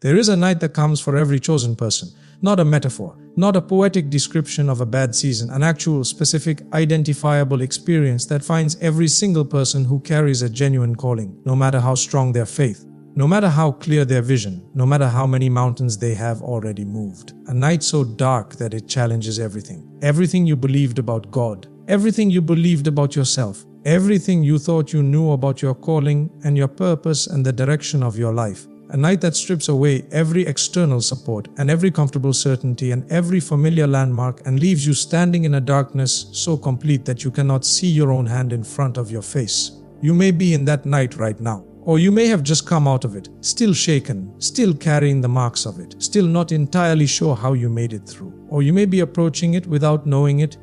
There is a night that comes for every chosen person, not a metaphor, not a poetic description of a bad season, an actual, specific, identifiable experience that finds every single person who carries a genuine calling, no matter how strong their faith, no matter how clear their vision, no matter how many mountains they have already moved. A night so dark that it challenges everything. Everything you believed about God, everything you believed about yourself, everything you thought you knew about your calling and your purpose and the direction of your life. A night that strips away every external support and every comfortable certainty and every familiar landmark and leaves you standing in a darkness so complete that you cannot see your own hand in front of your face. You may be in that night right now, or you may have just come out of it, still shaken, still carrying the marks of it, still not entirely sure how you made it through. Or you may be approaching it without knowing it,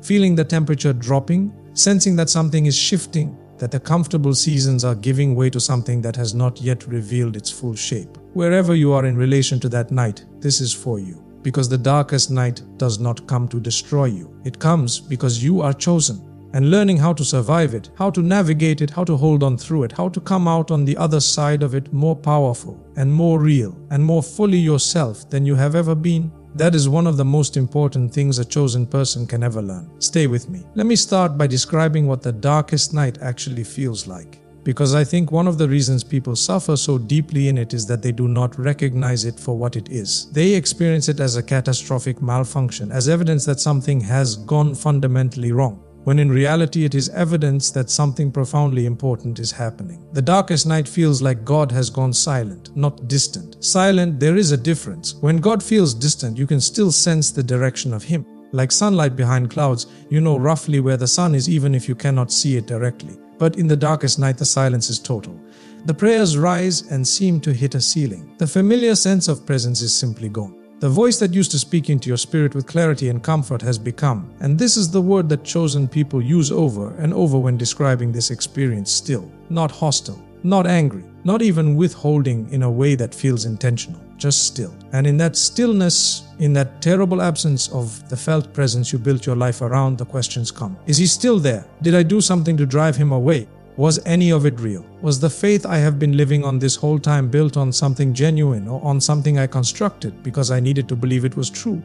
feeling the temperature dropping, sensing that something is shifting, that the comfortable seasons are giving way to something that has not yet revealed its full shape. Wherever you are in relation to that night, this is for you. Because the darkest night does not come to destroy you. It comes because you are chosen. And learning how to survive it, how to navigate it, how to hold on through it, how to come out on the other side of it more powerful and more real and more fully yourself than you have ever been. That is one of the most important things a chosen person can ever learn. Stay with me. Let me start by describing what the darkest night actually feels like. Because I think one of the reasons people suffer so deeply in it is that they do not recognize it for what it is. They experience it as a catastrophic malfunction, as evidence that something has gone fundamentally wrong, when in reality it is evidence that something profoundly important is happening. The darkest night feels like God has gone silent, not distant. Silent, there is a difference. When God feels distant, you can still sense the direction of Him. Like sunlight behind clouds, you know roughly where the sun is even if you cannot see it directly. But in the darkest night, the silence is total. The prayers rise and seem to hit a ceiling. The familiar sense of presence is simply gone. The voice that used to speak into your spirit with clarity and comfort has become, and this is the word that chosen people use over and over when describing this experience, still. Not hostile, not angry, not even withholding in a way that feels intentional, just still. And in that stillness, in that terrible absence of the felt presence you built your life around, the questions come. Is He still there? Did I do something to drive Him away? Was any of it real? Was the faith I have been living on this whole time built on something genuine or on something I constructed because I needed to believe it was true?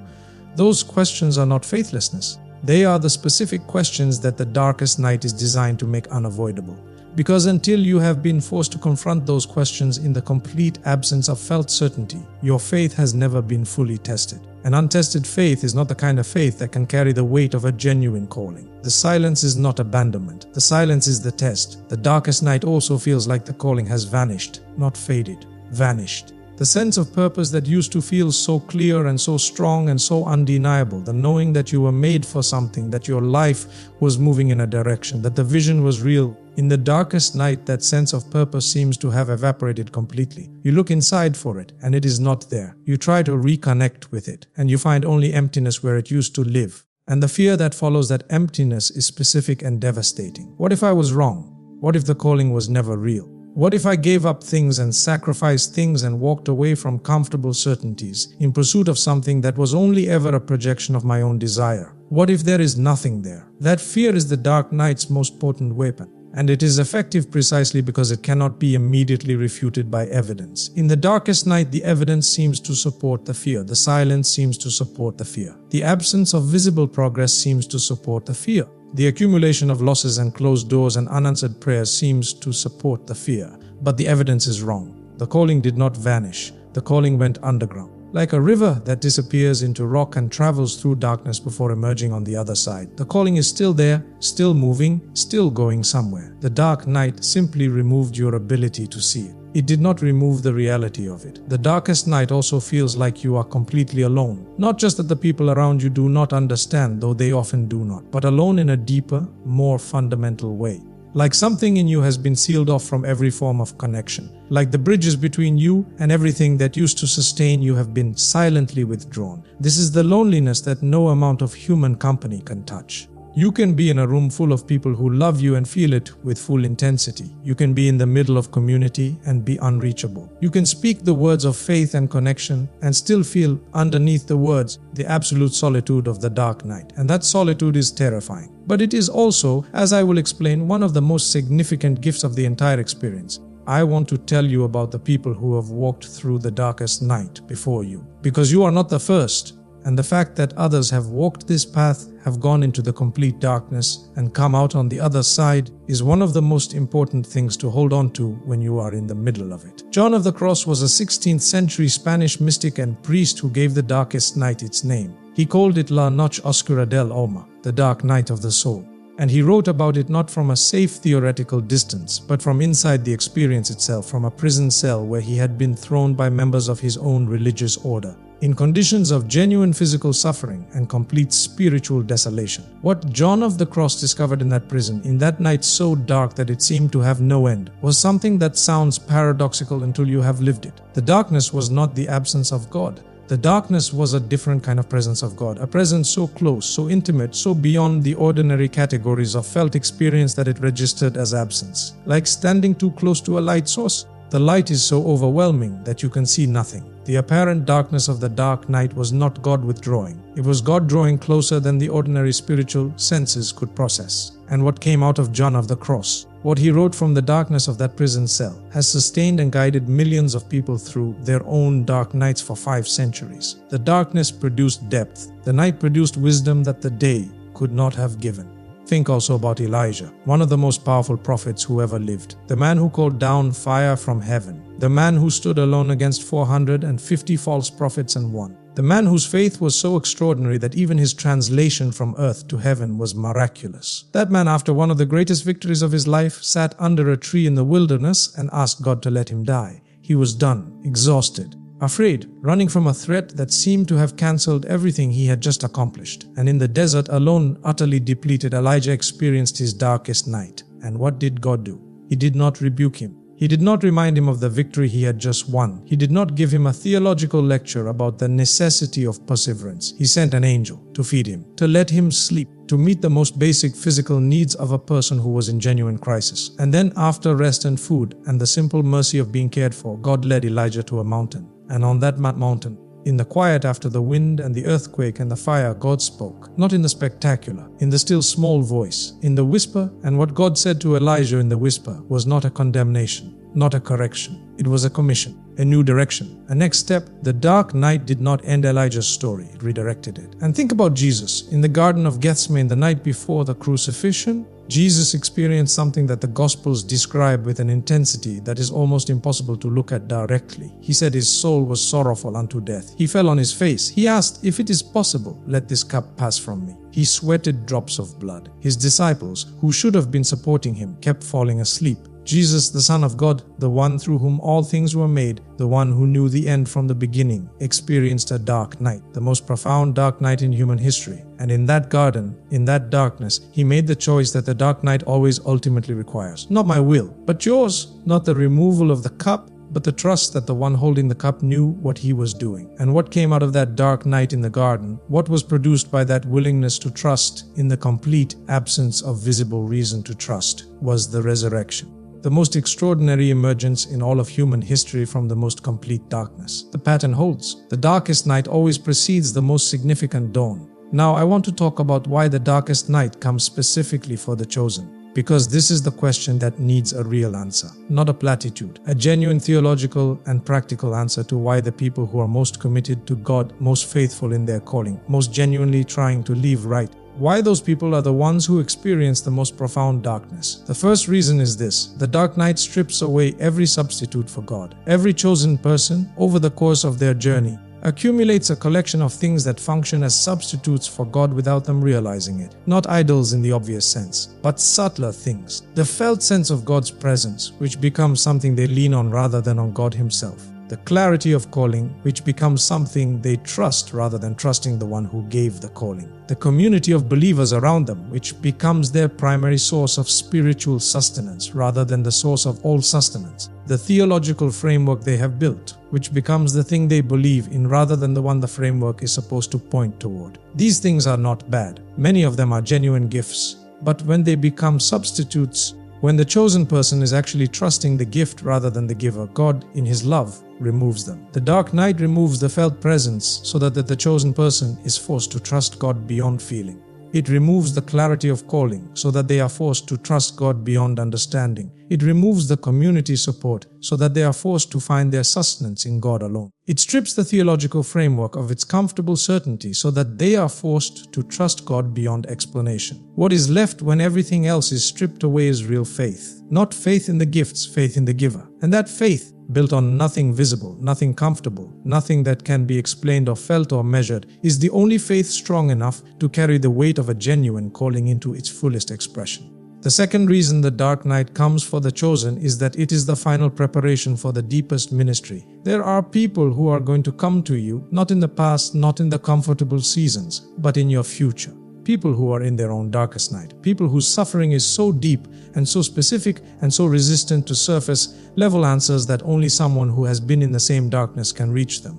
Those questions are not faithlessness. They are the specific questions that the darkest night is designed to make unavoidable. Because until you have been forced to confront those questions in the complete absence of felt certainty, your faith has never been fully tested. An untested faith is not the kind of faith that can carry the weight of a genuine calling. The silence is not abandonment. The silence is the test. The darkest night also feels like the calling has vanished, not faded, vanished. The sense of purpose that used to feel so clear and so strong and so undeniable, the knowing that you were made for something, that your life was moving in a direction, that the vision was real. In the darkest night, that sense of purpose seems to have evaporated completely. You look inside for it, and it is not there. You try to reconnect with it, and you find only emptiness where it used to live. And the fear that follows that emptiness is specific and devastating. What if I was wrong? What if the calling was never real? What if I gave up things and sacrificed things and walked away from comfortable certainties in pursuit of something that was only ever a projection of my own desire? What if there is nothing there? That fear is the dark night's most potent weapon. And it is effective precisely because it cannot be immediately refuted by evidence. In the darkest night, the evidence seems to support the fear. The silence seems to support the fear. The absence of visible progress seems to support the fear. The accumulation of losses and closed doors and unanswered prayers seems to support the fear. But the evidence is wrong. The calling did not vanish. The calling went underground. Like a river that disappears into rock and travels through darkness before emerging on the other side. The calling is still there, still moving, still going somewhere. The dark night simply removed your ability to see it. It did not remove the reality of it. The darkest night also feels like you are completely alone. Not just that the people around you do not understand, though they often do not, but alone in a deeper, more fundamental way. Like something in you has been sealed off from every form of connection. Like the bridges between you and everything that used to sustain you have been silently withdrawn. This is the loneliness that no amount of human company can touch. You can be in a room full of people who love you and feel it with full intensity. You can be in the middle of community and be unreachable. You can speak the words of faith and connection and still feel underneath the words the absolute solitude of the dark night. And that solitude is terrifying. But it is also, as I will explain, one of the most significant gifts of the entire experience. I want to tell you about the people who have walked through the darkest night before you. Because you are not the first, and the fact that others have walked this path, have gone into the complete darkness, and come out on the other side is one of the most important things to hold on to when you are in the middle of it. John of the Cross was a 16th century Spanish mystic and priest who gave the darkest night its name. He called it La Noche Oscura del Alma, the dark night of the soul. And he wrote about it not from a safe theoretical distance, but from inside the experience itself, from a prison cell where he had been thrown by members of his own religious order, in conditions of genuine physical suffering and complete spiritual desolation. What John of the Cross discovered in that prison, in that night so dark that it seemed to have no end, was something that sounds paradoxical until you have lived it. The darkness was not the absence of God. The darkness was a different kind of presence of God, a presence so close, so intimate, so beyond the ordinary categories of felt experience that it registered as absence. Like standing too close to a light source, the light is so overwhelming that you can see nothing. The apparent darkness of the dark night was not God withdrawing. It was God drawing closer than the ordinary spiritual senses could process. And what came out of John of the Cross, what he wrote from the darkness of that prison cell, has sustained and guided millions of people through their own dark nights for 5 centuries. The darkness produced depth. The night produced wisdom that the day could not have given. Think also about Elijah, one of the most powerful prophets who ever lived. The man who called down fire from heaven. The man who stood alone against 450 false prophets and won. The man whose faith was so extraordinary that even his translation from earth to heaven was miraculous. That man, after one of the greatest victories of his life, sat under a tree in the wilderness and asked God to let him die. He was done, exhausted, afraid, running from a threat that seemed to have cancelled everything he had just accomplished. And in the desert, alone, utterly depleted, Elijah experienced his darkest night. And what did God do? He did not rebuke him. He did not remind him of the victory he had just won. He did not give him a theological lecture about the necessity of perseverance. He sent an angel to feed him, to let him sleep, to meet the most basic physical needs of a person who was in genuine crisis. And then, after rest and food and the simple mercy of being cared for, God led Elijah to a mountain. And on that mountain, in the quiet after the wind and the earthquake and the fire, God spoke, not in the spectacular, in the still small voice, in the whisper. And what God said to Elijah in the whisper was not a condemnation, not a correction. It was a commission, a new direction, a next step. The dark night did not end Elijah's story, it redirected it. And think about Jesus. In the Garden of Gethsemane, the night before the crucifixion, Jesus experienced something that the Gospels describe with an intensity that is almost impossible to look at directly. He said his soul was sorrowful unto death. He fell on his face. He asked, "If it is possible, let this cup pass from me." He sweated drops of blood. His disciples, who should have been supporting him, kept falling asleep. Jesus, the Son of God, the one through whom all things were made, the one who knew the end from the beginning, experienced a dark night, the most profound dark night in human history. And in that garden, in that darkness, he made the choice that the dark night always ultimately requires. Not my will, but yours. Not the removal of the cup, but the trust that the one holding the cup knew what he was doing. And what came out of that dark night in the garden, what was produced by that willingness to trust in the complete absence of visible reason to trust, was the resurrection. The most extraordinary emergence in all of human history from the most complete darkness. The pattern holds. The darkest night always precedes the most significant dawn. Now, I want to talk about why the darkest night comes specifically for the chosen. Because this is the question that needs a real answer, not a platitude. A genuine theological and practical answer to why the people who are most committed to God, most faithful in their calling, most genuinely trying to live right, why those people are the ones who experience the most profound darkness. The first reason is this: the dark night strips away every substitute for God. Every chosen person, over the course of their journey, accumulates a collection of things that function as substitutes for God without them realizing it. Not idols in the obvious sense, but subtler things. The felt sense of God's presence, which becomes something they lean on rather than on God himself. The clarity of calling, which becomes something they trust rather than trusting the one who gave the calling. The community of believers around them, which becomes their primary source of spiritual sustenance rather than the source of all sustenance. The theological framework they have built, which becomes the thing they believe in rather than the one the framework is supposed to point toward. These things are not bad. Many of them are genuine gifts. But when they become substitutes, when the chosen person is actually trusting the gift rather than the giver, God, in his love, removes them. The dark night removes the felt presence so that the chosen person is forced to trust God beyond feeling. It removes the clarity of calling so that they are forced to trust God beyond understanding. It removes the community support so that they are forced to find their sustenance in God alone. It strips the theological framework of its comfortable certainty so that they are forced to trust God beyond explanation. What is left when everything else is stripped away is real faith. Not faith in the gifts, faith in the giver. And that faith, built on nothing visible, nothing comfortable, nothing that can be explained or felt or measured, is the only faith strong enough to carry the weight of a genuine calling into its fullest expression. The second reason the dark night comes for the chosen is that it is the final preparation for the deepest ministry. There are people who are going to come to you, not in the past, not in the comfortable seasons, but in your future. People who are in their own darkest night. People whose suffering is so deep and so specific and so resistant to surface-level answers that only someone who has been in the same darkness can reach them.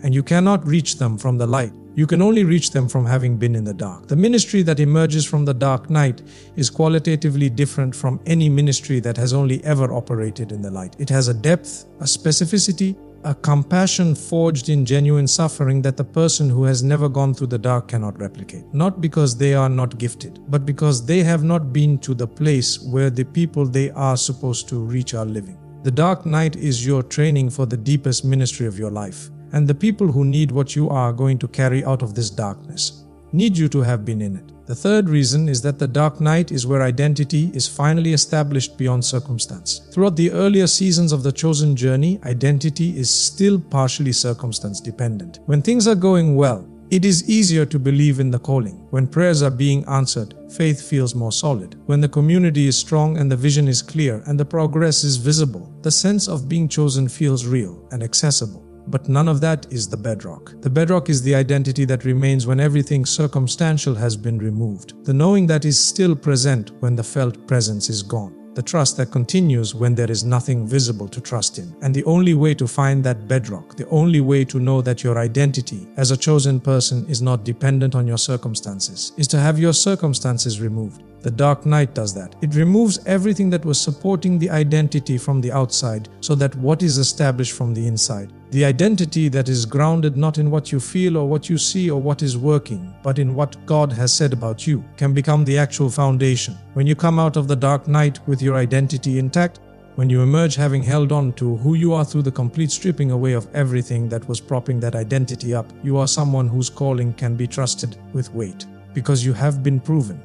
And you cannot reach them from the light. You can only reach them from having been in the dark. The ministry that emerges from the dark night is qualitatively different from any ministry that has only ever operated in the light. It has a depth, a specificity, a compassion forged in genuine suffering that the person who has never gone through the dark cannot replicate. Not because they are not gifted, but because they have not been to the place where the people they are supposed to reach are living. The dark night is your training for the deepest ministry of your life. And the people who need what you are going to carry out of this darkness need you to have been in it. The third reason is that the dark night is where identity is finally established beyond circumstance. Throughout the earlier seasons of the chosen journey, identity is still partially circumstance dependent. When things are going well, it is easier to believe in the calling. When prayers are being answered, faith feels more solid. When the community is strong and the vision is clear and the progress is visible, the sense of being chosen feels real and accessible. But none of that is the bedrock. The bedrock is the identity that remains when everything circumstantial has been removed. The knowing that is still present when the felt presence is gone. The trust that continues when there is nothing visible to trust in. And the only way to find that bedrock, the only way to know that your identity as a chosen person is not dependent on your circumstances, is to have your circumstances removed. The dark night does that. It removes everything that was supporting the identity from the outside so that what is established from the inside. The identity that is grounded not in what you feel or what you see or what is working, but in what God has said about you, can become the actual foundation. When you come out of the dark night with your identity intact, when you emerge having held on to who you are through the complete stripping away of everything that was propping that identity up, you are someone whose calling can be trusted with weight, because you have been proven.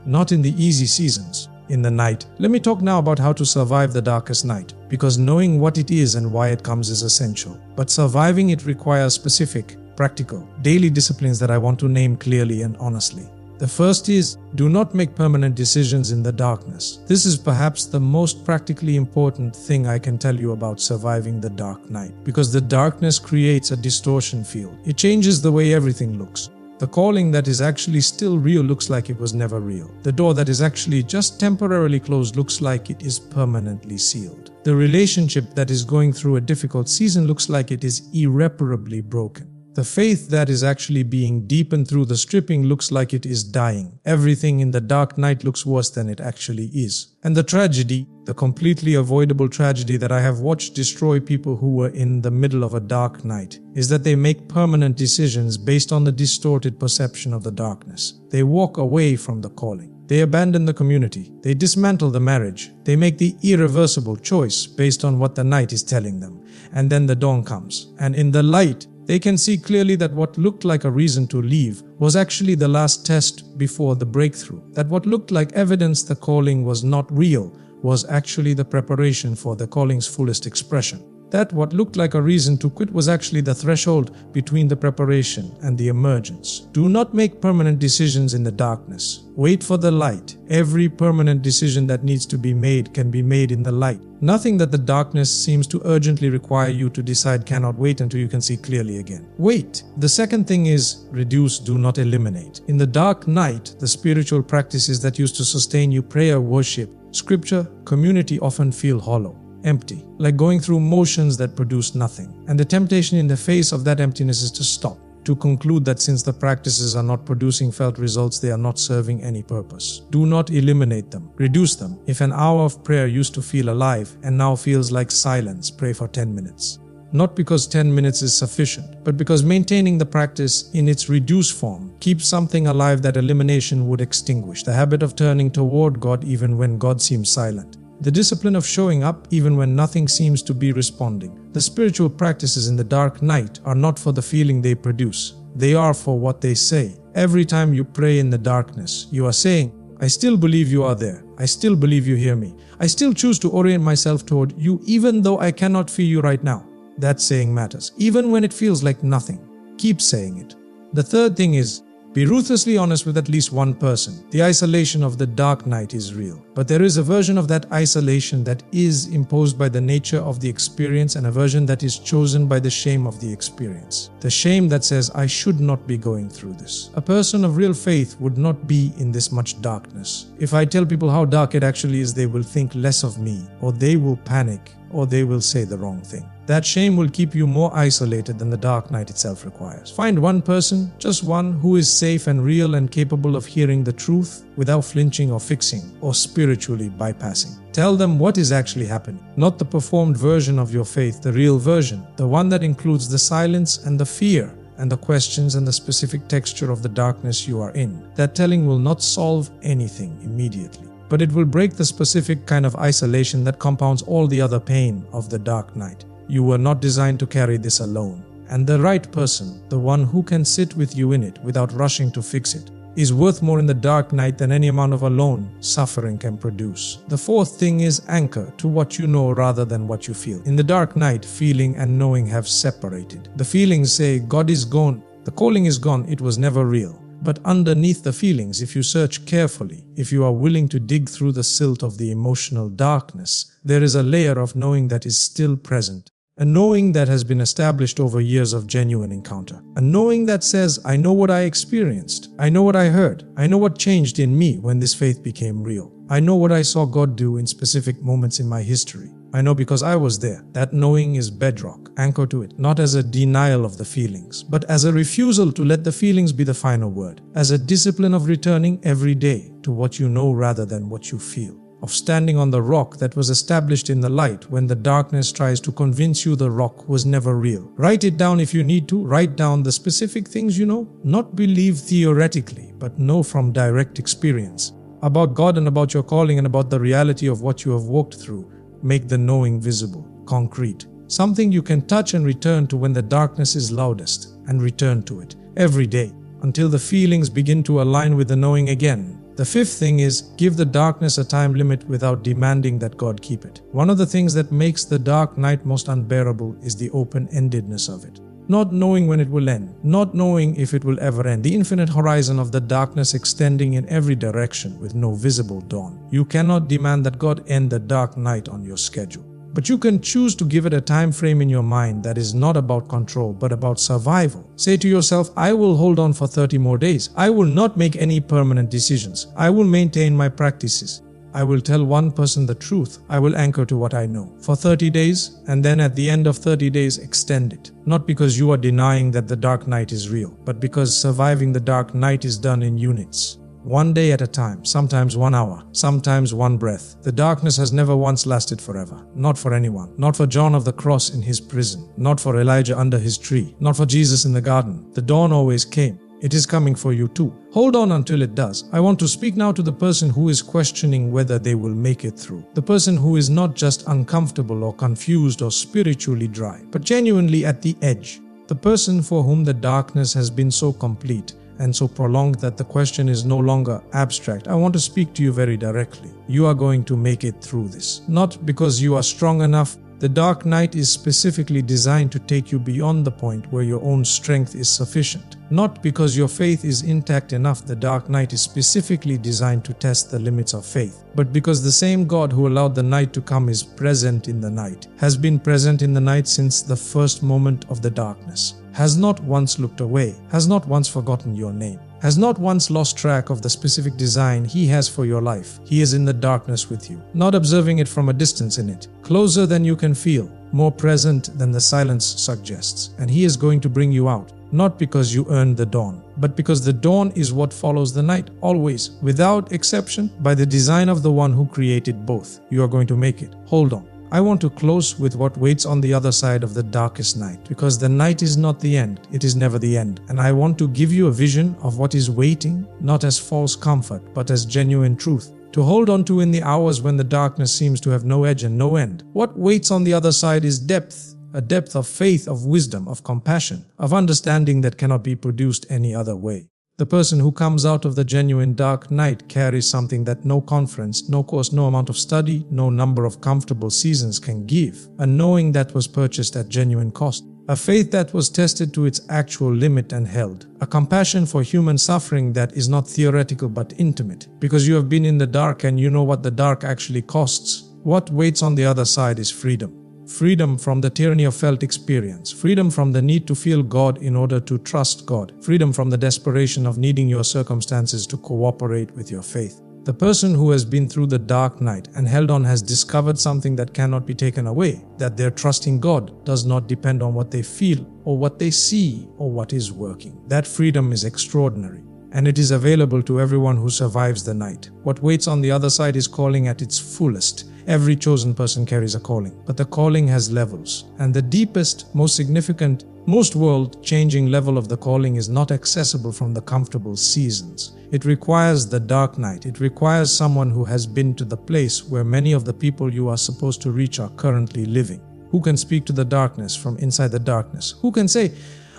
Not in the easy seasons, in the night. Let me talk now about how to survive the darkest night, because knowing what it is and why it comes is essential. But surviving it requires specific, practical, daily disciplines that I want to name clearly and honestly. The first is, do not make permanent decisions in the darkness. This is perhaps the most practically important thing I can tell you about surviving the dark night, because the darkness creates a distortion field. It changes the way everything looks. The calling that is actually still real looks like it was never real. The door that is actually just temporarily closed looks like it is permanently sealed. The relationship that is going through a difficult season looks like it is irreparably broken. The faith that is actually being deepened through the stripping looks like it is dying. Everything in the dark night looks worse than it actually is. And the tragedy, the completely avoidable tragedy that I have watched destroy people who were in the middle of a dark night, is that they make permanent decisions based on the distorted perception of the darkness. They walk away from the calling. They abandon the community. They dismantle the marriage. They make the irreversible choice based on what the night is telling them. And then the dawn comes. And in the light, they can see clearly that what looked like a reason to leave was actually the last test before the breakthrough. That what looked like evidence the calling was not real was actually the preparation for the calling's fullest expression. That what looked like a reason to quit was actually the threshold between the preparation and the emergence. Do not make permanent decisions in the darkness. Wait for the light. Every permanent decision that needs to be made can be made in the light. Nothing that the darkness seems to urgently require you to decide cannot wait until you can see clearly again. Wait. The second thing is reduce, do not eliminate. In the dark night, the spiritual practices that used to sustain you, prayer, worship, scripture, community, often feel hollow, empty, like going through motions that produce nothing. And the temptation in the face of that emptiness is to stop, to conclude that since the practices are not producing felt results, they are not serving any purpose. Do not eliminate them, reduce them. If an hour of prayer used to feel alive and now feels like silence, pray for 10 minutes. Not because 10 minutes is sufficient, but because maintaining the practice in its reduced form Keep something alive that elimination would extinguish. The habit of turning toward God even when God seems silent. The discipline of showing up even when nothing seems to be responding. The spiritual practices in the dark night are not for the feeling they produce. They are for what they say. Every time you pray in the darkness, you are saying, I still believe you are there. I still believe you hear me. I still choose to orient myself toward you even though I cannot feel you right now. That saying matters, even when it feels like nothing. Keep saying it. The third thing is, be ruthlessly honest with at least one person. The isolation of the dark night is real, but there is a version of that isolation that is imposed by the nature of the experience and a version that is chosen by the shame of the experience. The shame that says, I should not be going through this. A person of real faith would not be in this much darkness. If I tell people how dark it actually is, they will think less of me, or they will panic, or they will say the wrong thing. That shame will keep you more isolated than the dark night itself requires. Find one person, just one, who is safe and real and capable of hearing the truth without flinching or fixing or spiritually bypassing. Tell them what is actually happening, not the performed version of your faith, the real version, the one that includes the silence and the fear and the questions and the specific texture of the darkness you are in. That telling will not solve anything immediately, but it will break the specific kind of isolation that compounds all the other pain of the dark night. You were not designed to carry this alone. And the right person, the one who can sit with you in it without rushing to fix it, is worth more in the dark night than any amount of alone suffering can produce. The fourth thing is anchor to what you know rather than what you feel. In the dark night, feeling and knowing have separated. The feelings say, God is gone, the calling is gone, it was never real. But underneath the feelings, if you search carefully, if you are willing to dig through the silt of the emotional darkness, there is a layer of knowing that is still present. A knowing that has been established over years of genuine encounter. A knowing that says, I know what I experienced. I know what I heard. I know what changed in me when this faith became real. I know what I saw God do in specific moments in my history. I know because I was there. That knowing is bedrock. Anchor to it, not as a denial of the feelings, but as a refusal to let the feelings be the final word. As a discipline of returning every day to what you know rather than what you feel. Of standing on the rock that was established in the light when the darkness tries to convince you the rock was never real. Write it down if you need to. Write down the specific things you know. Not believe theoretically, but know from direct experience. About God and about your calling and about the reality of what you have walked through. Make the knowing visible, concrete. Something you can touch and return to when the darkness is loudest. And return to it every day until the feelings begin to align with the knowing again. The fifth thing is, give the darkness a time limit without demanding that God keep it. One of the things that makes the dark night most unbearable is the open-endedness of it. Not knowing when it will end, not knowing if it will ever end, the infinite horizon of the darkness extending in every direction with no visible dawn. You cannot demand that God end the dark night on your schedule. But you can choose to give it a time frame in your mind that is not about control, but about survival. Say to yourself, I will hold on for 30 more days. I will not make any permanent decisions. I will maintain my practices. I will tell one person the truth. I will anchor to what I know for 30 days, and then at the end of 30 days, extend it. Not because you are denying that the dark night is real, but because surviving the dark night is done in units. One day at a time, sometimes 1 hour, sometimes one breath. The darkness has never once lasted forever. Not for anyone. Not for John of the cross in his prison. Not for Elijah under his tree. Not for Jesus in the garden. The dawn always came. It is coming for you too. Hold on until it does. I want to speak now to the person who is questioning whether they will make it through. The person who is not just uncomfortable or confused or spiritually dry, but genuinely at the edge. The person for whom the darkness has been so complete and so prolonged that the question is no longer abstract. I want to speak to you very directly. You are going to make it through this. Not because you are strong enough. The dark night is specifically designed to take you beyond the point where your own strength is sufficient. Not because your faith is intact enough. The dark night is specifically designed to test the limits of faith. But because the same God who allowed the night to come is present in the night, has been present in the night since the first moment of the darkness, has not once looked away, has not once forgotten your name, has not once lost track of the specific design He has for your life. He is in the darkness with you, not observing it from a distance in it, closer than you can feel, more present than the silence suggests, and He is going to bring you out. Not because you earned the dawn, but because the dawn is what follows the night, always, without exception, by the design of the one who created both. You are going to make it. Hold on. I want to close with what waits on the other side of the darkest night, because the night is not the end, it is never the end. And I want to give you a vision of what is waiting, not as false comfort, but as genuine truth, to hold on to in the hours when the darkness seems to have no edge and no end. What waits on the other side is depth, a depth of faith, of wisdom, of compassion, of understanding that cannot be produced any other way. The person who comes out of the genuine dark night carries something that no conference, no course, no amount of study, no number of comfortable seasons can give. A knowing that was purchased at genuine cost. A faith that was tested to its actual limit and held. A compassion for human suffering that is not theoretical but intimate. Because you have been in the dark and you know what the dark actually costs. What waits on the other side is freedom. Freedom from the tyranny of felt experience. Freedom from the need to feel God in order to trust God. Freedom from the desperation of needing your circumstances to cooperate with your faith. The person who has been through the dark night and held on has discovered something that cannot be taken away. That their trusting God does not depend on what they feel or what they see or what is working. That freedom is extraordinary. And it is available to everyone who survives the night. What waits on the other side is calling at its fullest. Every chosen person carries a calling, but the calling has levels. And the deepest, most significant, most world-changing level of the calling is not accessible from the comfortable seasons. It requires the dark night. It requires someone who has been to the place where many of the people you are supposed to reach are currently living. Who can speak to the darkness from inside the darkness? Who can say,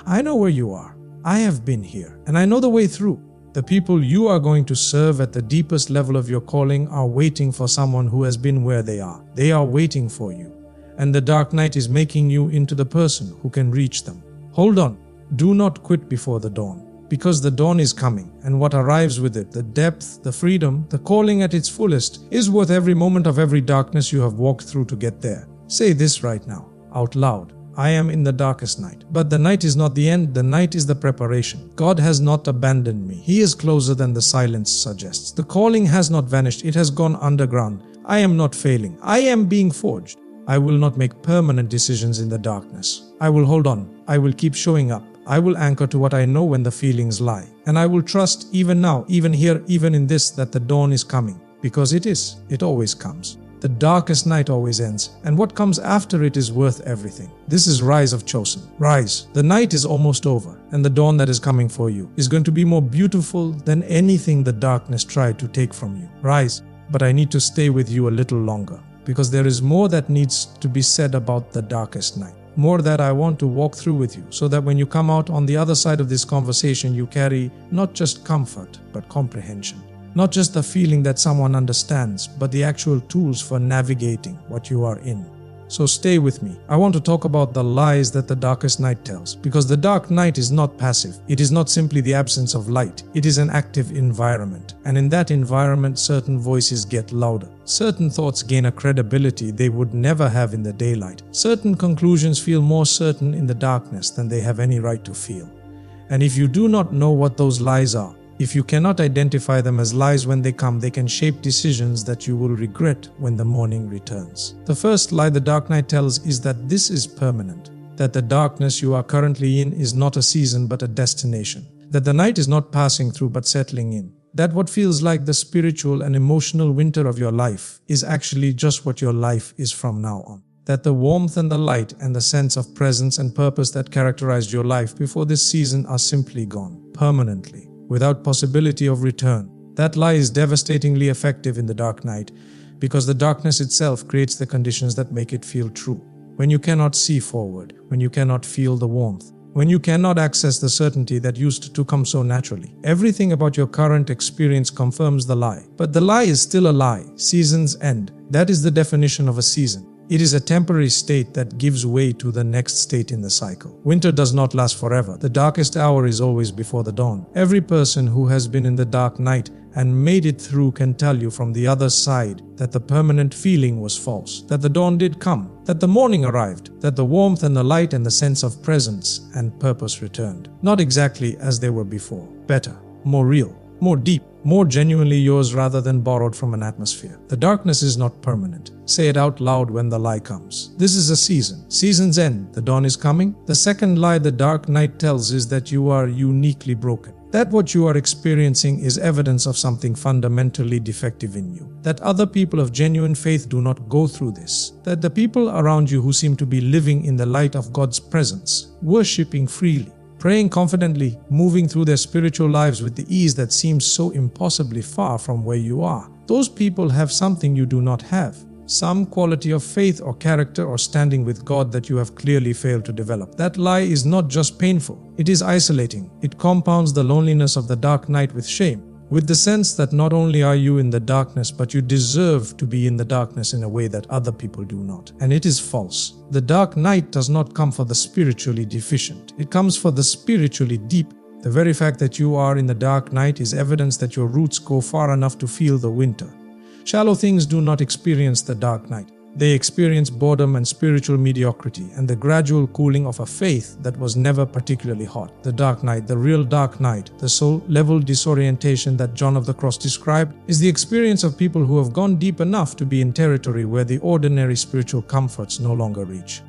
I know where you are. I have been here, and I know the way through. The people you are going to serve at the deepest level of your calling are waiting for someone who has been where they are. They are waiting for you. And the dark night is making you into the person who can reach them. Hold on. Do not quit before the dawn. Because the dawn is coming, and what arrives with it, the depth, the freedom, the calling at its fullest, is worth every moment of every darkness you have walked through to get there. Say this right now, out loud. I am in the darkest night. But the night is not the end, the night is the preparation. God has not abandoned me. He is closer than the silence suggests. The calling has not vanished, it has gone underground. I am not failing. I am being forged. I will not make permanent decisions in the darkness. I will hold on. I will keep showing up. I will anchor to what I know when the feelings lie. And I will trust even now, even here, even in this, that the dawn is coming. Because it is. It always comes. The darkest night always ends, and what comes after it is worth everything. This is Rise of Chosen. Rise. The night is almost over, and the dawn that is coming for you is going to be more beautiful than anything the darkness tried to take from you. Rise. But I need to stay with you a little longer, because there is more that needs to be said about the darkest night. More that I want to walk through with you, so that when you come out on the other side of this conversation, you carry not just comfort, but comprehension. Not just the feeling that someone understands, but the actual tools for navigating what you are in. So stay with me. I want to talk about the lies that the darkest night tells, because the dark night is not passive. It is not simply the absence of light. It is an active environment. And in that environment, certain voices get louder. Certain thoughts gain a credibility they would never have in the daylight. Certain conclusions feel more certain in the darkness than they have any right to feel. And if you do not know what those lies are, if you cannot identify them as lies when they come, they can shape decisions that you will regret when the morning returns. The first lie the dark night tells is that this is permanent, that the darkness you are currently in is not a season but a destination, that the night is not passing through but settling in, that what feels like the spiritual and emotional winter of your life is actually just what your life is from now on. That the warmth and the light and the sense of presence and purpose that characterized your life before this season are simply gone, permanently, without possibility of return. That lie is devastatingly effective in the dark night, because the darkness itself creates the conditions that make it feel true. When you cannot see forward, when you cannot feel the warmth, when you cannot access the certainty that used to come so naturally, everything about your current experience confirms the lie. But the lie is still a lie. Seasons end. That is the definition of a season. It is a temporary state that gives way to the next state in the cycle. Winter does not last forever. The darkest hour is always before the dawn. Every person who has been in the dark night and made it through can tell you from the other side that the permanent feeling was false, that the dawn did come, that the morning arrived, that the warmth and the light and the sense of presence and purpose returned. Not exactly as they were before. Better, more real, more deep, more genuinely yours rather than borrowed from an atmosphere. The darkness is not permanent. Say it out loud when the lie comes. This is a season. Seasons end. The dawn is coming. The second lie the dark night tells is that you are uniquely broken. That what you are experiencing is evidence of something fundamentally defective in you. That other people of genuine faith do not go through this. That the people around you who seem to be living in the light of God's presence, worshipping freely, praying confidently, moving through their spiritual lives with the ease that seems so impossibly far from where you are. Those people have something you do not have. Some quality of faith or character or standing with God that you have clearly failed to develop. That lie is not just painful, it is isolating. It compounds the loneliness of the dark night with shame, with the sense that not only are you in the darkness, but you deserve to be in the darkness in a way that other people do not. And it is false. The dark night does not come for the spiritually deficient. It comes for the spiritually deep. The very fact that you are in the dark night is evidence that your roots go far enough to feel the winter. Shallow things do not experience the dark night. They experience boredom and spiritual mediocrity and the gradual cooling of a faith that was never particularly hot. The dark night, the real dark night, the soul-level disorientation that John of the Cross described, is the experience of people who have gone deep enough to be in territory where the ordinary spiritual comforts no longer reach.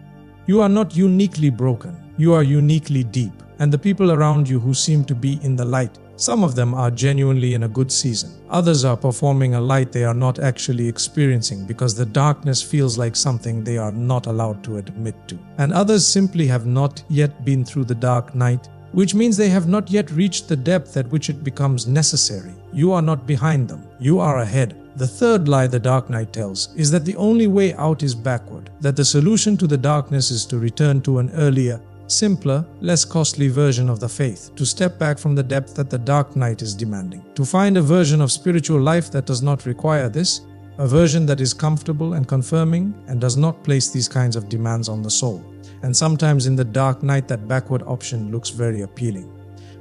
You are not uniquely broken, you are uniquely deep, and the people around you who seem to be in the light, some of them are genuinely in a good season. Others are performing a light they are not actually experiencing because the darkness feels like something they are not allowed to admit to. And others simply have not yet been through the dark night, which means they have not yet reached the depth at which it becomes necessary. You are not behind them, you are ahead. The third lie the dark night tells is that the only way out is backward, that the solution to the darkness is to return to an earlier, simpler, less costly version of the faith, to step back from the depth that the dark night is demanding, to find a version of spiritual life that does not require this, a version that is comfortable and confirming and does not place these kinds of demands on the soul. And sometimes in the dark night that backward option looks very appealing,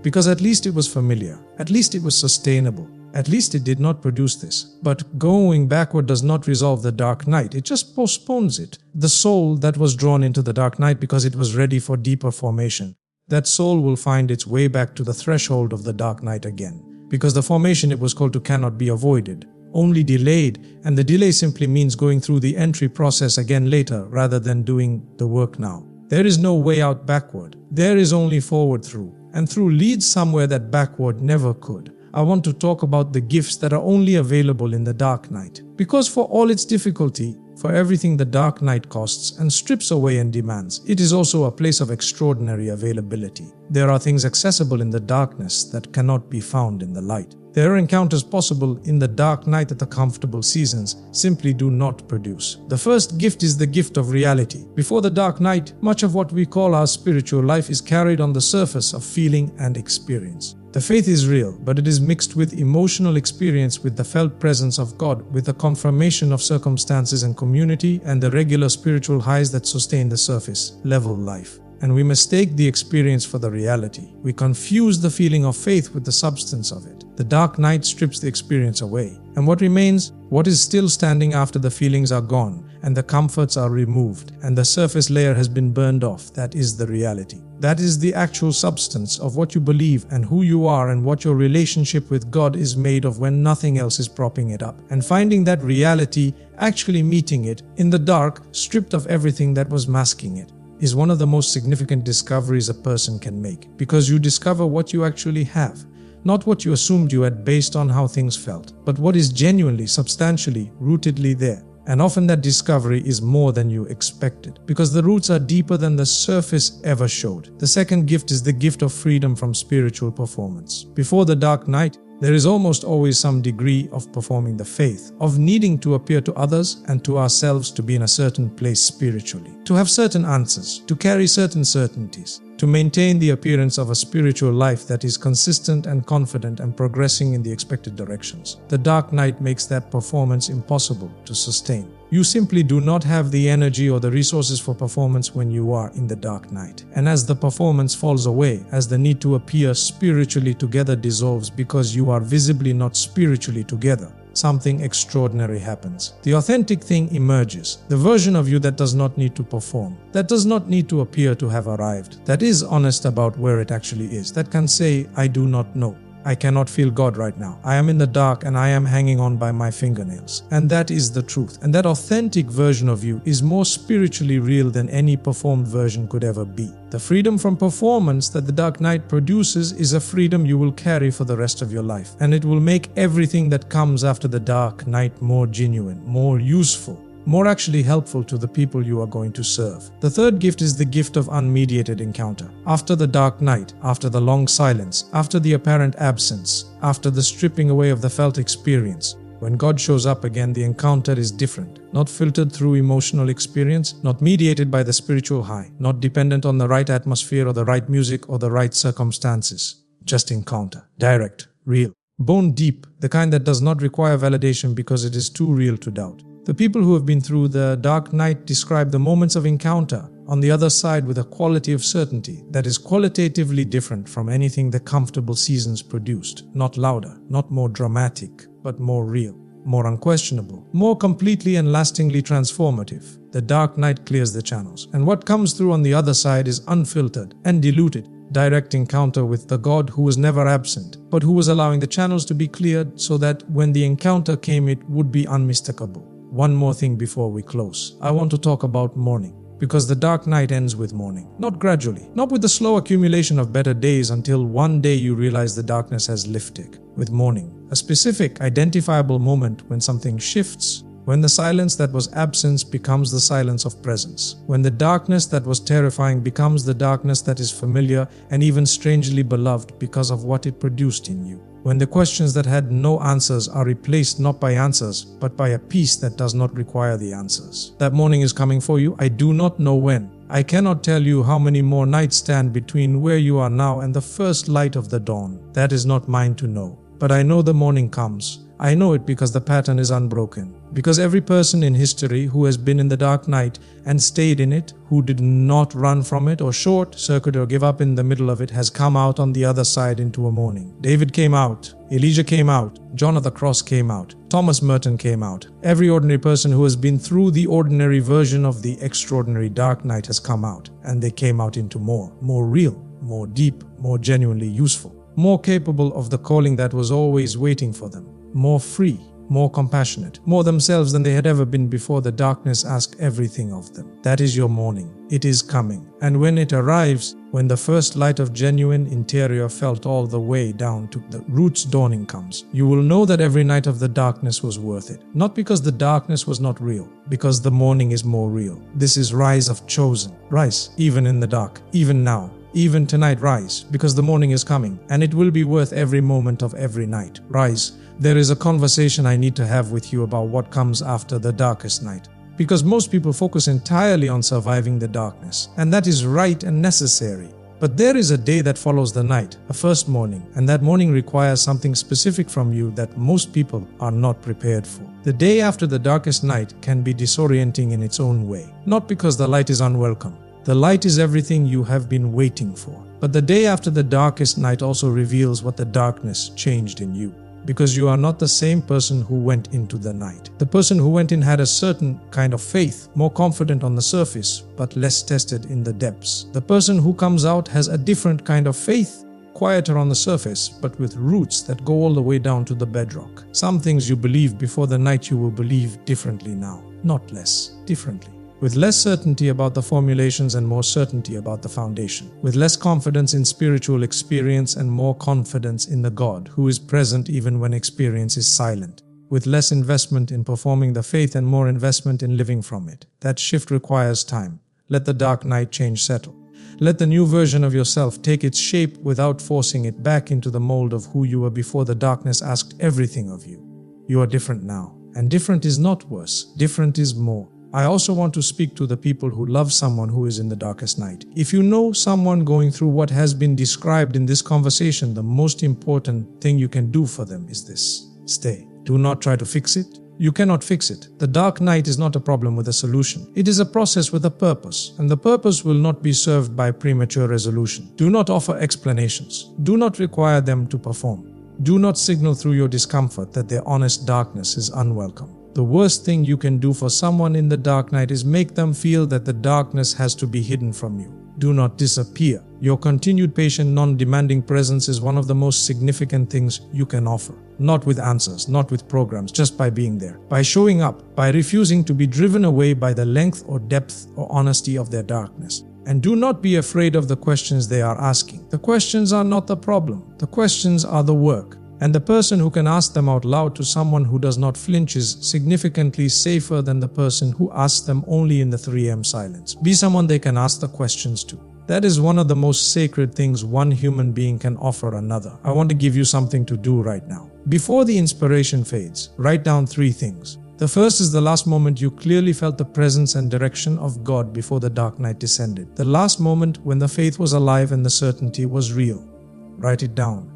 because at least it was familiar, at least it was sustainable, at least it did not produce this. But going backward does not resolve the dark night, it just postpones it. The soul that was drawn into the dark night because it was ready for deeper formation, that soul will find its way back to the threshold of the dark night again, because the formation it was called to cannot be avoided, only delayed, and the delay simply means going through the entry process again later rather than doing the work now. There is no way out backward, there is only forward through, and through leads somewhere that backward never could. I want to talk about the gifts that are only available in the dark night. Because for all its difficulty, for everything the dark night costs and strips away and demands, it is also a place of extraordinary availability. There are things accessible in the darkness that cannot be found in the light. There are encounters possible in the dark night that the comfortable seasons simply do not produce. The first gift is the gift of reality. Before the dark night, much of what we call our spiritual life is carried on the surface of feeling and experience. The faith is real, but it is mixed with emotional experience, with the felt presence of God, with the confirmation of circumstances and community, and the regular spiritual highs that sustain the surface level life. And we mistake the experience for the reality. We confuse the feeling of faith with the substance of it. The dark night strips the experience away. And what remains? What is still standing after the feelings are gone and the comforts are removed and the surface layer has been burned off? That is the reality. That is the actual substance of what you believe and who you are and what your relationship with God is made of when nothing else is propping it up. And finding that reality, actually meeting it in the dark, stripped of everything that was masking it, is one of the most significant discoveries a person can make, because you discover what you actually have, not what you assumed you had based on how things felt, but what is genuinely, substantially, rootedly there. And often that discovery is more than you expected, because the roots are deeper than the surface ever showed. The second gift is the gift of freedom from spiritual performance. Before the dark night, there is almost always some degree of performing the faith, of needing to appear to others and to ourselves to be in a certain place spiritually, to have certain answers, to carry certain certainties, to maintain the appearance of a spiritual life that is consistent and confident and progressing in the expected directions. The dark night makes that performance impossible to sustain. You simply do not have the energy or the resources for performance when you are in the dark night. And as the performance falls away, as the need to appear spiritually together dissolves because you are visibly not spiritually together, something extraordinary happens. The authentic thing emerges, the version of you that does not need to perform, that does not need to appear to have arrived, that is honest about where it actually is, that can say, I do not know. I cannot feel God right now. I am in the dark and I am hanging on by my fingernails. And that is the truth. And that authentic version of you is more spiritually real than any performed version could ever be. The freedom from performance that the dark night produces is a freedom you will carry for the rest of your life. And it will make everything that comes after the dark night more genuine, more useful, more actually helpful to the people you are going to serve. The third gift is the gift of unmediated encounter. After the dark night, after the long silence, after the apparent absence, after the stripping away of the felt experience, when God shows up again, the encounter is different. Not filtered through emotional experience, not mediated by the spiritual high, not dependent on the right atmosphere or the right music or the right circumstances. Just encounter. Direct. Real. Bone deep. The kind that does not require validation because it is too real to doubt. The people who have been through the dark night describe the moments of encounter on the other side with a quality of certainty that is qualitatively different from anything the comfortable seasons produced. Not louder, not more dramatic, but more real, more unquestionable, more completely and lastingly transformative. The dark night clears the channels, and what comes through on the other side is unfiltered and diluted. Direct encounter with the God who was never absent, but who was allowing the channels to be cleared so that when the encounter came, it would be unmistakable. One more thing before we close. I want to talk about morning, because the dark night ends with morning. Not gradually, not with the slow accumulation of better days until one day you realize the darkness has lifted. With morning, a specific, identifiable moment when something shifts, when the silence that was absence becomes the silence of presence, when the darkness that was terrifying becomes the darkness that is familiar and even strangely beloved because of what it produced in you. When the questions that had no answers are replaced not by answers, but by a peace that does not require the answers. That morning is coming for you. I do not know when. I cannot tell you how many more nights stand between where you are now and the first light of the dawn. That is not mine to know. But I know the morning comes. I know it because the pattern is unbroken. Because every person in history who has been in the dark night and stayed in it, who did not run from it or short-circuit or give up in the middle of it, has come out on the other side into a morning. David came out. Elijah came out. John of the Cross came out. Thomas Merton came out. Every ordinary person who has been through the ordinary version of the extraordinary dark night has come out. And they came out into more real, more deep, more genuinely useful, more capable of the calling that was always waiting for them. More free, more compassionate, more themselves than they had ever been before the darkness asked everything of them. That is your morning. It is coming. And when it arrives, when the first light of genuine interior felt all the way down to the roots dawning comes, you will know that every night of the darkness was worth it. Not because the darkness was not real, because the morning is more real. This is rise of chosen. Rise, even in the dark, even now. Even tonight, rise, because the morning is coming, and it will be worth every moment of every night. Rise. There is a conversation I need to have with you about what comes after the darkest night. Because most people focus entirely on surviving the darkness, and that is right and necessary. But there is a day that follows the night, a first morning, and that morning requires something specific from you that most people are not prepared for. The day after the darkest night can be disorienting in its own way, not because the light is unwelcome. The light is everything you have been waiting for. But the day after the darkest night also reveals what the darkness changed in you. Because you are not the same person who went into the night. The person who went in had a certain kind of faith, more confident on the surface, but less tested in the depths. The person who comes out has a different kind of faith, quieter on the surface, but with roots that go all the way down to the bedrock. Some things you believed before the night you will believe differently now. Not less, differently. With less certainty about the formulations and more certainty about the foundation. With less confidence in spiritual experience and more confidence in the God who is present even when experience is silent. With less investment in performing the faith and more investment in living from it. That shift requires time. Let the dark night change settle. Let the new version of yourself take its shape without forcing it back into the mold of who you were before the darkness asked everything of you. You are different now. And different is not worse. Different is more. I also want to speak to the people who love someone who is in the darkest night. If you know someone going through what has been described in this conversation, the most important thing you can do for them is this. Stay. Do not try to fix it. You cannot fix it. The dark night is not a problem with a solution. It is a process with a purpose, and the purpose will not be served by premature resolution. Do not offer explanations. Do not require them to perform. Do not signal through your discomfort that their honest darkness is unwelcome. The worst thing you can do for someone in the dark night is make them feel that the darkness has to be hidden from you. Do not disappear. Your continued patient, non-demanding presence is one of the most significant things you can offer. Not with answers, not with programs, just by being there. By showing up, by refusing to be driven away by the length or depth or honesty of their darkness. And do not be afraid of the questions they are asking. The questions are not the problem. The questions are the work. And the person who can ask them out loud to someone who does not flinch is significantly safer than the person who asks them only in the 3am silence. Be someone they can ask the questions to. That is one of the most sacred things one human being can offer another. I want to give you something to do right now. Before the inspiration fades, write down 3 things. The first is the last moment you clearly felt the presence and direction of God before the dark night descended. The last moment when the faith was alive and the certainty was real. Write it down.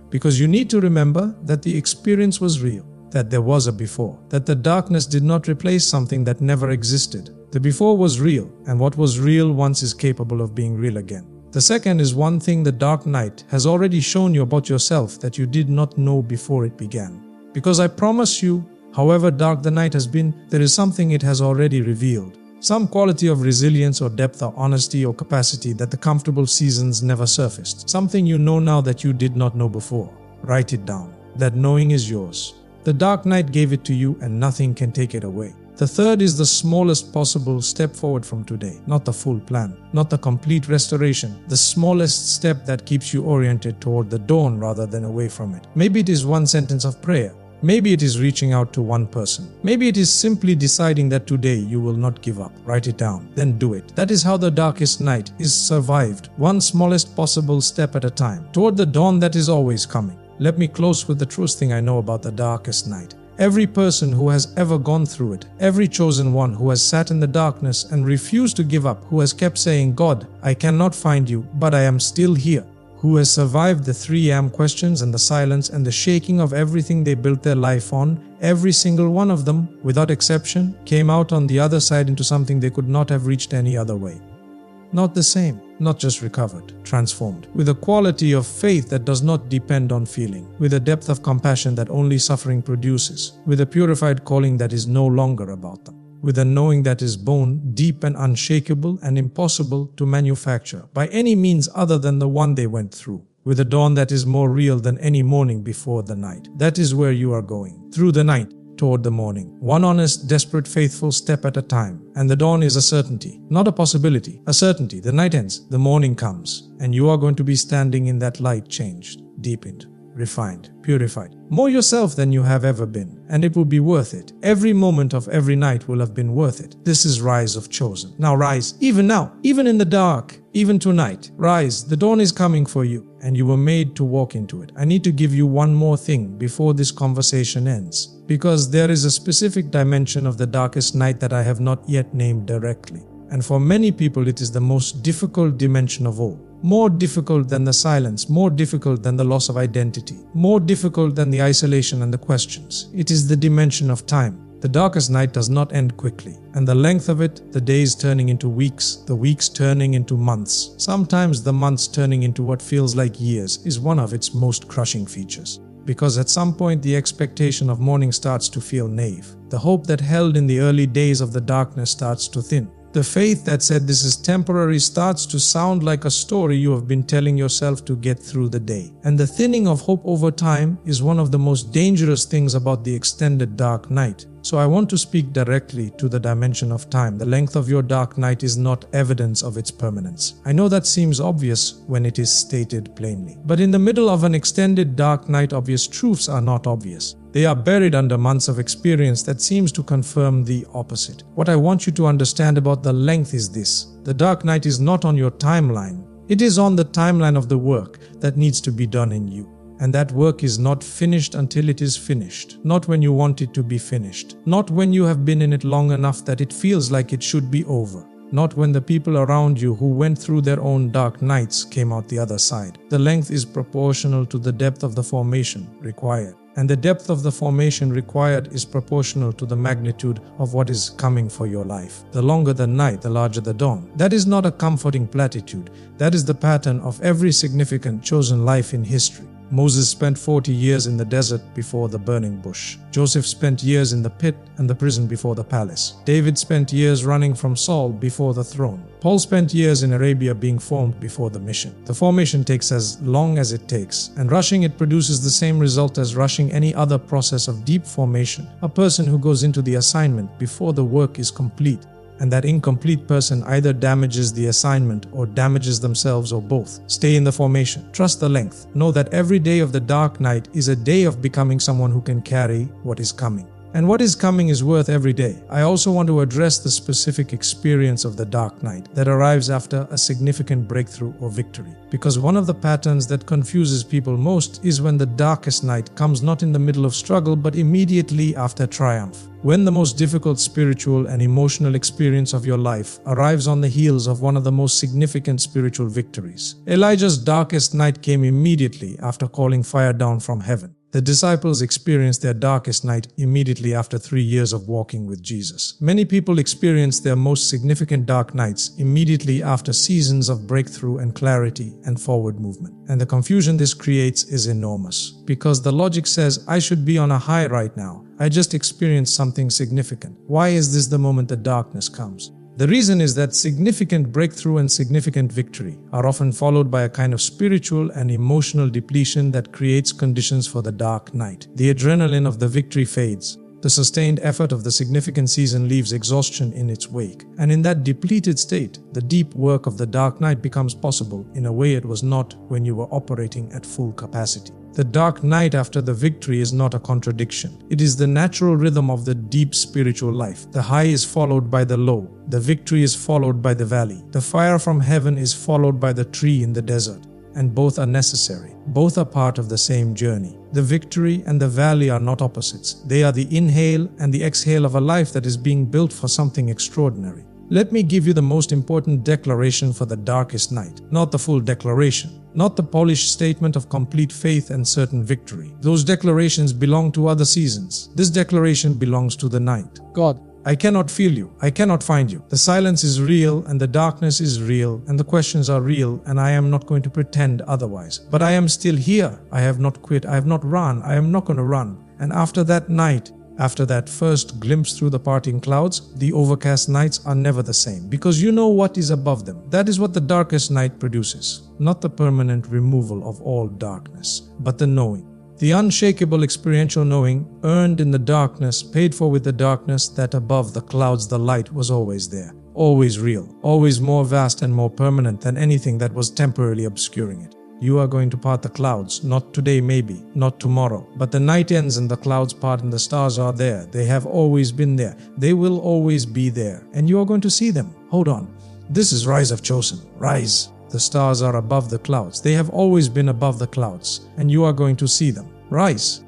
Because you need to remember that the experience was real, that there was a before, that the darkness did not replace something that never existed. The before was real, and what was real once is capable of being real again. The second is one thing the dark night has already shown you about yourself that you did not know before it began. Because I promise you, however dark the night has been, there is something it has already revealed. Some quality of resilience or depth or honesty or capacity that the comfortable seasons never surfaced. Something you know now that you did not know before. Write it down. That knowing is yours. The dark night gave it to you and nothing can take it away. The third is the smallest possible step forward from today. Not the full plan, not the complete restoration. The smallest step that keeps you oriented toward the dawn rather than away from it. Maybe it is one sentence of prayer. Maybe it is reaching out to one person. Maybe it is simply deciding that today you will not give up. Write it down, then do it. That is how the darkest night is survived, one smallest possible step at a time, toward the dawn that is always coming. Let me close with the truest thing I know about the darkest night. Every person who has ever gone through it, every chosen one who has sat in the darkness and refused to give up, who has kept saying, God, I cannot find you, but I am still here. Who has survived the 3am questions and the silence and the shaking of everything they built their life on, every single one of them, without exception, came out on the other side into something they could not have reached any other way. Not the same, not just recovered, transformed, with a quality of faith that does not depend on feeling, with a depth of compassion that only suffering produces, with a purified calling that is no longer about them, with a knowing that is bone deep and unshakable and impossible to manufacture by any means other than the one they went through, with a dawn that is more real than any morning before the night. That is where you are going, through the night, toward the morning. One honest, desperate, faithful step at a time. And the dawn is a certainty, not a possibility, a certainty. The night ends, the morning comes, and you are going to be standing in that light changed, deepened, refined, purified, more yourself than you have ever been, and it will be worth it. Every moment of every night will have been worth it. This is Rise of Chosen. Now rise, even now, even in the dark, even tonight. Rise, the dawn is coming for you, and you were made to walk into it. I need to give you one more thing before this conversation ends, because there is a specific dimension of the darkest night that I have not yet named directly. And for many people, it is the most difficult dimension of all. More difficult than the silence, more difficult than the loss of identity, more difficult than the isolation and the questions. It is the dimension of time. The darkest night does not end quickly, and the length of it, the days turning into weeks, the weeks turning into months, sometimes the months turning into what feels like years, is one of its most crushing features. Because at some point the expectation of morning starts to feel naive. The hope that held in the early days of the darkness starts to thin. The faith that said this is temporary starts to sound like a story you have been telling yourself to get through the day. And the thinning of hope over time is one of the most dangerous things about the extended dark night. So I want to speak directly to the dimension of time. The length of your dark night is not evidence of its permanence. I know that seems obvious when it is stated plainly. But in the middle of an extended dark night, obvious truths are not obvious. They are buried under months of experience that seems to confirm the opposite. What I want you to understand about the length is this. The dark night is not on your timeline. It is on the timeline of the work that needs to be done in you. And that work is not finished until it is finished. Not when you want it to be finished. Not when you have been in it long enough that it feels like it should be over. Not when the people around you who went through their own dark nights came out the other side. The length is proportional to the depth of the formation required. And the depth of the formation required is proportional to the magnitude of what is coming for your life. The longer the night, the larger the dawn. That is not a comforting platitude. That is the pattern of every significant chosen life in history. Moses spent 40 years in the desert before the burning bush. Joseph spent years in the pit and the prison before the palace. David spent years running from Saul before the throne. Paul spent years in Arabia being formed before the mission. The formation takes as long as it takes, and rushing it produces the same result as rushing any other process of deep formation. A person who goes into the assignment before the work is complete, and that incomplete person either damages the assignment or damages themselves or both. Stay in the formation. Trust the length. Know that every day of the dark night is a day of becoming someone who can carry what is coming. And what is coming is worth every day. I also want to address the specific experience of the dark night that arrives after a significant breakthrough or victory. Because one of the patterns that confuses people most is when the darkest night comes not in the middle of struggle but immediately after triumph. When the most difficult spiritual and emotional experience of your life arrives on the heels of one of the most significant spiritual victories. Elijah's darkest night came immediately after calling fire down from heaven. The disciples experienced their darkest night immediately after 3 years of walking with Jesus. Many people experience their most significant dark nights immediately after seasons of breakthrough and clarity and forward movement. And the confusion this creates is enormous. Because the logic says, I should be on a high right now. I just experienced something significant. Why is this the moment the darkness comes? The reason is that significant breakthrough and significant victory are often followed by a kind of spiritual and emotional depletion that creates conditions for the dark night. The adrenaline of the victory fades. The sustained effort of the significant season leaves exhaustion in its wake. And in that depleted state, the deep work of the dark night becomes possible in a way it was not when you were operating at full capacity. The dark night after the victory is not a contradiction. It is the natural rhythm of the deep spiritual life. The high is followed by the low. The victory is followed by the valley. The fire from heaven is followed by the tree in the desert. And both are necessary. Both are part of the same journey. The victory and the valley are not opposites. They are the inhale and the exhale of a life that is being built for something extraordinary. Let me give you the most important declaration for the darkest night. Not the full declaration. Not the polished statement of complete faith and certain victory. Those declarations belong to other seasons. This declaration belongs to the night. God, I cannot feel you. I cannot find you. The silence is real and the darkness is real and the questions are real, and I am not going to pretend otherwise. But I am still here. I have not quit. I have not run. I am not going to run. And after that night, after that first glimpse through the parting clouds, the overcast nights are never the same, because you know what is above them. That is what the darkest night produces. Not the permanent removal of all darkness, but the knowing. The unshakable experiential knowing, earned in the darkness, paid for with the darkness, that above the clouds the light was always there, always real, always more vast and more permanent than anything that was temporarily obscuring it. You are going to part the clouds, not today maybe, not tomorrow, but the night ends and the clouds part and the stars are there. They have always been there. They will always be there, and you are going to see them. Hold on. This is Rise of Chosen. Rise. The stars are above the clouds. They have always been above the clouds, and you are going to see them. Rise.